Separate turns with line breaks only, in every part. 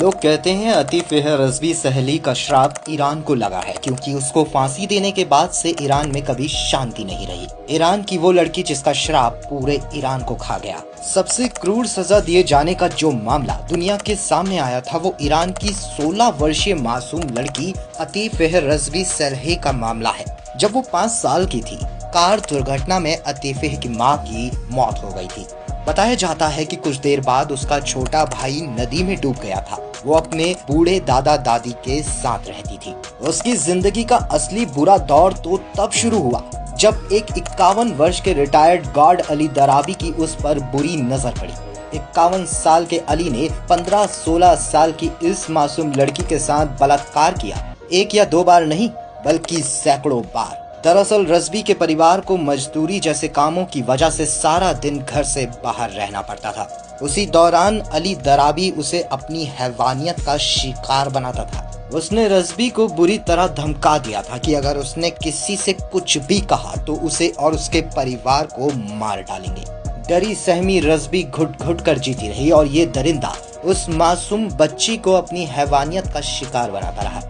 लोग कहते हैं अतीफ रज़वी सहली का श्राप ईरान को लगा है, क्योंकि उसको फांसी देने के बाद से ईरान में कभी शांति नहीं रही। ईरान की वो लड़की जिसका श्राप पूरे ईरान को खा गया। सबसे क्रूर सजा दिए जाने का जो मामला दुनिया के सामने आया था वो ईरान की 16 वर्षीय मासूम लड़की अतीफ रज़वी सहली का मामला है। जब वो 5 साल की थी, कार दुर्घटना में अतीफ की मां की मौत हो गई थी। बताया जाता है कि कुछ देर बाद उसका छोटा भाई नदी में डूब गया था। वो अपने बूढ़े दादा दादी के साथ रहती थी। उसकी जिंदगी का असली बुरा दौर तो तब शुरू हुआ जब एक 51 वर्ष के रिटायर्ड गार्ड अली दराबी की उस पर बुरी नजर पड़ी। 51 साल के अली ने 15-16 साल की इस मासूम लड़की के साथ बलात्कार किया। 1 या 2 बार नहीं, बल्कि सैकड़ों बार। दरअसल रज़वी के परिवार को मजदूरी जैसे कामों की वजह से सारा दिन घर से बाहर रहना पड़ता था। उसी दौरान अली दराबी उसे अपनी हैवानियत का शिकार बनाता था। उसने रज़वी को बुरी तरह धमका दिया था कि अगर उसने किसी से कुछ भी कहा तो उसे और उसके परिवार को मार डालेंगे। डरी सहमी रज़वी घुट घुट कर जीती रही और ये दरिंदा उस मासूम बच्ची को अपनी हैवानियत का शिकार बनाता रहा।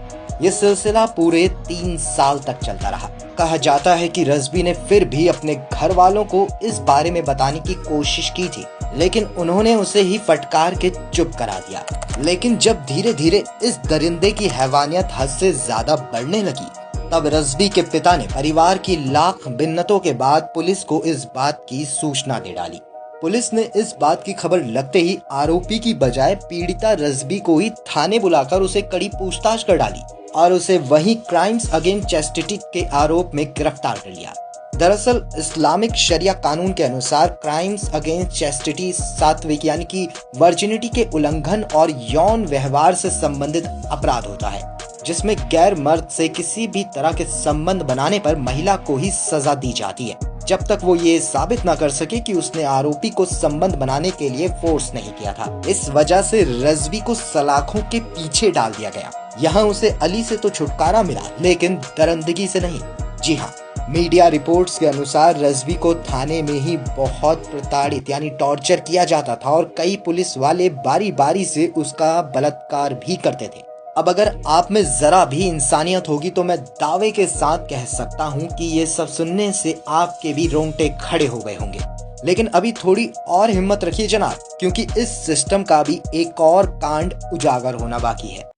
ये सिलसिला पूरे 3 साल तक चलता रहा। कहा जाता है कि रज़वी ने फिर भी अपने घर वालों को इस बारे में बताने की कोशिश की थी, लेकिन उन्होंने उसे ही फटकार के चुप करा दिया। लेकिन जब धीरे धीरे इस दरिंदे की हैवानियत हद से ज्यादा बढ़ने लगी, तब रज़वी के पिता ने परिवार की लाख मिन्नतों के बाद पुलिस को इस बात की सूचना दे डाली। पुलिस ने इस बात की खबर लगते ही आरोपी की बजाय पीड़िता रज़वी को ही थाने बुलाकर उसे कड़ी पूछताछ कर डाली और उसे वहीं क्राइम्स अगेंस्ट चैस्टिटी के आरोप में गिरफ्तार कर लिया। दरअसल इस्लामिक शरिया कानून के अनुसार क्राइम्स अगेंस्ट चैस्टिटी सात्विक यानी कि वर्जिनिटी के उल्लंघन और यौन व्यवहार से संबंधित अपराध होता है, जिसमें गैर मर्द से किसी भी तरह के संबंध बनाने पर महिला को ही सजा दी जाती है, जब तक वो ये साबित न कर सके कि उसने आरोपी को संबंध बनाने के लिए फोर्स नहीं किया था। इस वजह से रज़वी को सलाखों के पीछे डाल दिया गया। यहाँ उसे अली से तो छुटकारा मिला, लेकिन दरिंदगी से नहीं। जी हाँ, मीडिया रिपोर्ट्स के अनुसार रज़वी को थाने में ही बहुत प्रताड़ित यानी टॉर्चर किया जाता था और कई पुलिस वाले बारी बारी से उसका बलात्कार भी करते थे। अब अगर आप में जरा भी इंसानियत होगी तो मैं दावे के साथ कह सकता हूँ कि ये सब सुनने से आपके भी रोंगटे खड़े हो गए होंगे। लेकिन अभी थोड़ी और हिम्मत रखिए जनाब, क्योंकि इस सिस्टम का भी एक और कांड उजागर होना बाकी है।